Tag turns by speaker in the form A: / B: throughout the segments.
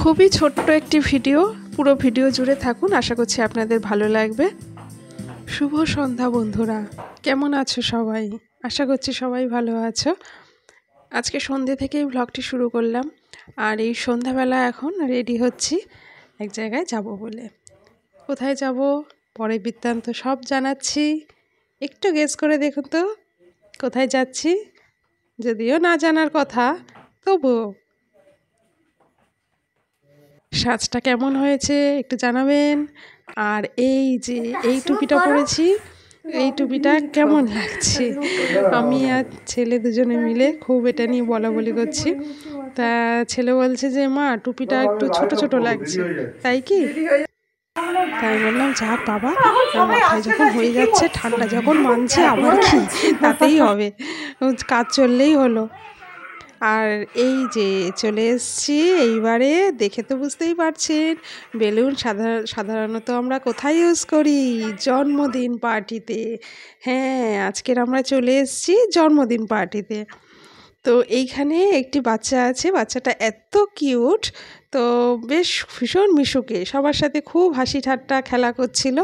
A: খুবই ছোট্ট একটি ভিডিও, পুরো ভিডিও জুড়ে থাকুন, আশা করছি আপনাদের ভালো লাগবে। শুভ সন্ধ্যা বন্ধুরা, কেমন আছো সবাই? আশা করছি সবাই ভালো আছো। আজকে সন্ধ্যে থেকেই ব্লগটি শুরু করলাম, আর এই সন্ধ্যাবেলা এখন রেডি হচ্ছি এক জায়গায় যাব বলে। কোথায় যাব পরে বৃত্তান্ত সব জানাচ্ছি, একটু গেস করে দেখুন তো কোথায় যাচ্ছি, যদিও না জানার কথা তবুও। সাজটা কেমন হয়েছে একটু জানাবেন। আর এই যে এই টুপিটা পরেছি, এই টুপিটা কেমন লাগছে? আমি আর ছেলে দুজনে মিলে খুব এটা নিয়ে বলা বলি করছি। তা ছেলে বলছে যে মা টুপিটা একটু ছোট ছোট লাগছে, তাই কি? তাই বললাম যাক বাবা, মাথায় যখন হয়ে যাচ্ছে, ঠান্ডা যখন মানছে, আবার কি, তাতেই হবে, কাজ চললেই হলো। আর এই যে চলে এসেছি এইবারে, দেখে তো বুঝতেই পারছেন বেলুন সাধারণত আমরা কোথায় ইউজ করি? জন্মদিন পার্টিতে। হ্যাঁ, আজকের আমরা চলে এসেছি জন্মদিন পার্টিতে। তো এইখানে একটি বাচ্চা আছে, বাচ্চাটা এত কিউট, তো বেশ ভীষণ মিশুকে, সবার সাথে খুব হাসি ঠাট্টা খেলা করছিল।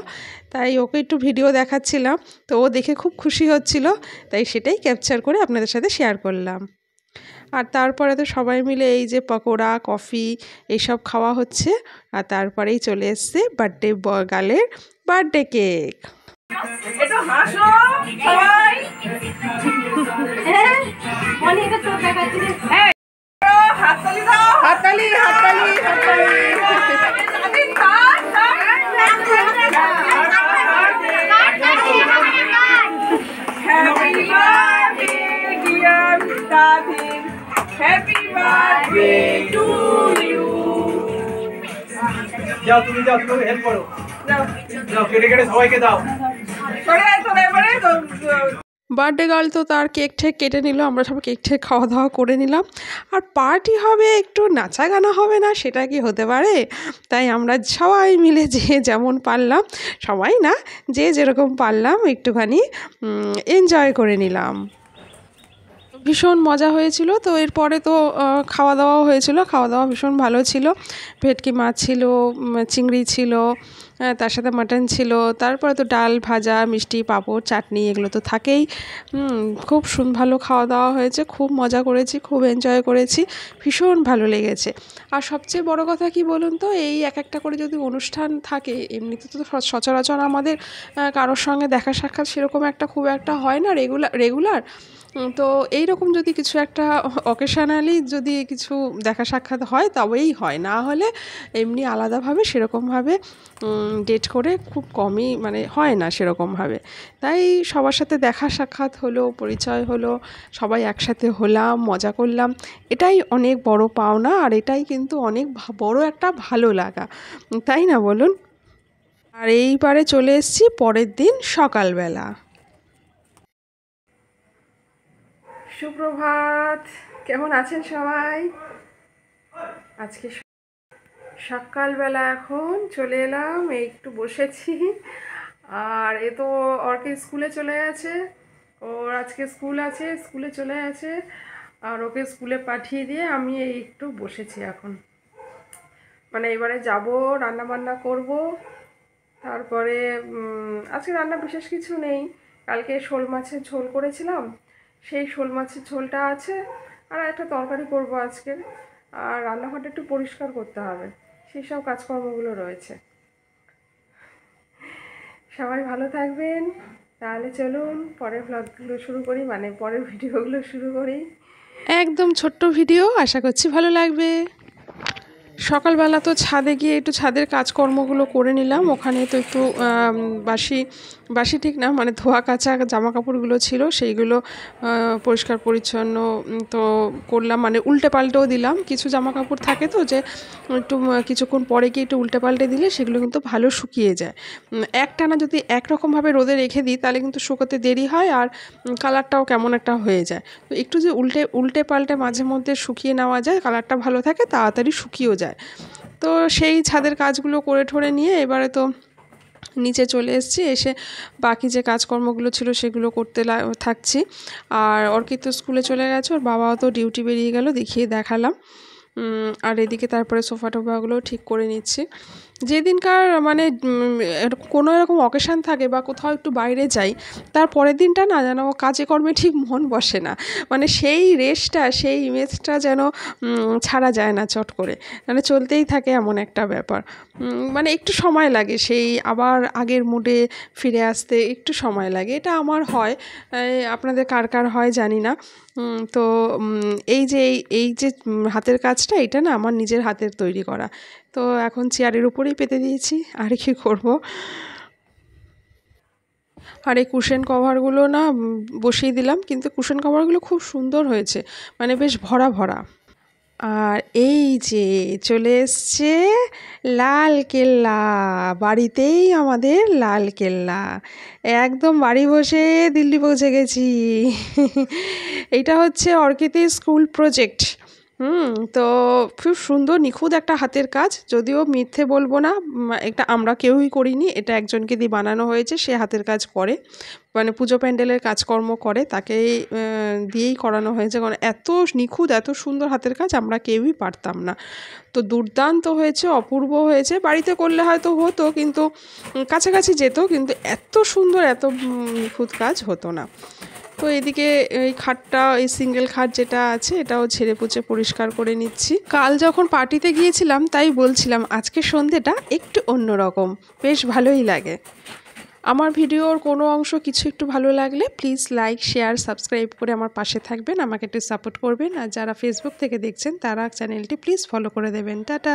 A: তাই ওকে একটু ভিডিও দেখাচ্ছিলাম, তো ও দেখে খুব খুশি হচ্ছিল, তাই সেটাই ক্যাপচার করে আপনাদের সাথে শেয়ার করলাম। আর তারপরে তো সবাই মিলে এই যে পকোড়া, কফি এইসব খাওয়া হচ্ছে। আর তারপরেই চলে এসছে বার্থডে গার্লের birthday cake.
B: Happy birthday to you. যাও তুমি হেল্প করো, যাও কেটে সবাইকে দাও।
A: বার্থডে গার্ল তো তার কেক ঠেক কেটে নিল, আমরা সব কেক ঠেক খাওয়া দাওয়া করে নিলাম। আর পার্টি হবে, একটু নাচা গানা হবে না, সেটা কি হতে পারে? তাই আমরা সবাই মিলে যে যেমন পারলাম, সবাই না, যে যেরকম পারলাম একটুখানি এনজয় করে নিলাম। ভীষণ মজা হয়েছিল। তো এরপরে তো খাওয়া দাওয়াও হয়েছিল, খাওয়া দাওয়া ভীষণ ভালো ছিল। ভেটকি মাছ ছিল, চিংড়ি ছিল, তার সাথে মাটন ছিল, তারপরে তো ডাল, ভাজা, মিষ্টি, পাঁপড়, চাটনি, এগুলো তো থাকেই। খুব ভালো খাওয়া দাওয়া হয়েছে, খুব মজা করেছি, খুব এনজয় করেছি, ভীষণ ভালো লেগেছে। আর সবচেয়ে বড় কথা কি বলুন তো, এই এক একটা করে যদি অনুষ্ঠান থাকে, এমনিতে তো সচরাচর আমাদের কারোর সঙ্গে দেখা সাক্ষাৎ সেরকম একটা খুব একটা হয় না রেগুলার। তো এইরকম যদি কিছু একটা অকেশনালি যদি কিছু দেখা সাক্ষাৎ হয় তবেই হয়, না হলে এমনি আলাদাভাবে সেরকমভাবে ডেট করে খুব কমই, মানে হয় না সেরকমভাবে। তাই সবার সাথে দেখা সাক্ষাৎ হলো, পরিচয় হলো, সবাই একসাথে হলাম, মজা করলাম, এটাই অনেক বড় পাওনা। আর এটাই কিন্তু অনেক বড় একটা ভালো লাগা, তাই না বলুন? আর এইবারে চলে এসেছি পরের দিন সকালবেলা। সুপ্রভাত, কেমন আছেন সবাই? আজকে সকালবেলা এখন চলে এলাম, এই একটু বসেছি। আর এ তো ওকে স্কুলে চলে গেছে, ওর আজকে স্কুল আছে, স্কুলে চলে গেছে। আর ওকে স্কুলে পাঠিয়ে দিয়ে আমি এই একটু বসেছি এখন। মানে এবারে যাব, রান্না বান্না করব। তারপরে আজকে রান্না বিশেষ কিছু নেই, কালকে শোল মাছের ঝোল করেছিলাম, সেই শোল মাছের ঝোলটা আছে। আর একটা তরকারি করব আজকে। আর রান্নাঘরটা একটু পরিষ্কার করতে হবে, সেই সব কাজকর্মগুলো রয়েছে। সবাই ভালো থাকবেন। তাহলে চলুন পরের ব্লগগুলো শুরু করি, মানে পরের ভিডিওগুলো শুরু করি। একদম ছোট্ট ভিডিও, আশা করছি ভালো লাগবে। সকালবেলা তো ছাদে গিয়ে একটু ছাদের কাজকর্মগুলো করে নিলাম। ওখানে তো একটু বাসি ঠিক না, মানে ধোয়া কাচা জামা কাপড়গুলো ছিল, সেইগুলো পরিষ্কার পরিচ্ছন্ন তো করলাম, মানে উল্টে পাল্টেও দিলাম। কিছু জামা কাপড় থাকে তো যে একটু কিছুক্ষণ পরে গিয়ে একটু উল্টে পাল্টে দিলে সেগুলো কিন্তু ভালো শুকিয়ে যায়। একটানা যদি একরকমভাবে রোদে রেখে দিই তাহলে কিন্তু শুকোতে দেরি হয়, আর কালারটাও কেমন একটা হয়ে যায়। তো একটু যে উল্টে পাল্টে মাঝে মধ্যে শুকিয়ে নেওয়া যায়, কালারটা ভালো থাকে, তাড়াতাড়ি শুকিয়েও যায়। তো সেই ছাদের কাজগুলো করে ঠরে নিয়ে এবারে তো নিচে চলে এসেছি, এসে বাকি যে কাজকর্মগুলো ছিল সেগুলো করতে থাকছি। আর অর্কিত তো স্কুলে চলে গেছে, ওর বাবাও তো ডিউটি বেরিয়ে গেল, দেখালাম। আর এদিকে তারপরে সোফা টোফাগুলো ঠিক করে নিচ্ছি। যেদিনকার মানে কোনো এরকম অকেশান থাকে বা কোথাও একটু বাইরে যাই, তার পরের দিনটা না যেন কাজে কর্মে ঠিক মন বসে না, মানে সেই রেশটা সেই ইমেজটা যেন ছাড়া যায় না চট করে, মানে চলতেই থাকে এমন একটা ব্যাপার। মানে একটু সময় লাগে সেই আবার আগের মুডে ফিরে আসতে, একটু সময় লাগে, এটা আমার হয়, আপনাদের কার কার হয় জানি না। তো এই যে হাতের কাজটা, এটা না আমার নিজের হাতের তৈরি করা। তো এখন চেয়ারের উপরেই পেতে দিয়েছি, আর কি করব। আর এই কুশন কভারগুলো না বসিয়ে দিলাম, কিন্তু কুশন কভারগুলো খুব সুন্দর হয়েছে, মানে বেশ ভরা ভরা। আর এই যে চলে এসছে লাল কেল্লা, বাড়িতেই আমাদের লাল কেল্লা, একদম বাড়ি বসে দিল্লি পৌঁছে গেছি। এইটা হচ্ছে অর্কিতের স্কুল প্রজেক্ট। তো খুব সুন্দর নিখুঁত একটা হাতের কাজ, যদিও মিথ্যে বলবো না, এটা আমরা কেউই করিনি, এটা একজনকে দিয়ে বানানো হয়েছে, সে হাতের কাজ করে, মানে পুজো প্যান্ডেলের কাজকর্ম করে, তাকে দিয়েই করানো হয়েছে, কারণ এত নিখুঁত এত সুন্দর হাতের কাজ আমরা কেউই পারতাম না। তো দুর্দান্ত হয়েছে, অপূর্ব হয়েছে, বাড়িতে করলে হয়তো হতো, কিন্তু কাছাকাছি যেত, কিন্তু এত সুন্দর এত নিখুঁত কাজ হতো না। তো এদিকে এই খাটটা, এই সিঙ্গেল খাট যেটা আছে, এটাও ঝেড়ে পুছে পরিষ্কার করে নিচ্ছি। কাল যখন পার্টিতে গিয়েছিলাম তাই বলছিলাম আজকে সন্ধেটা একটু অন্যরকম, বেশ ভালোই লাগে। আমার ভিডিওর কোনো অংশ কিছু একটু ভালো লাগলে প্লিজ লাইক, শেয়ার, সাবস্ক্রাইব করে আমার পাশে থাকবেন, আমাকে একটু সাপোর্ট করবেন। আর যারা ফেসবুক থেকে দেখছেন তারা চ্যানেলটি প্লিজ ফলো করে দেবেন। টাটা।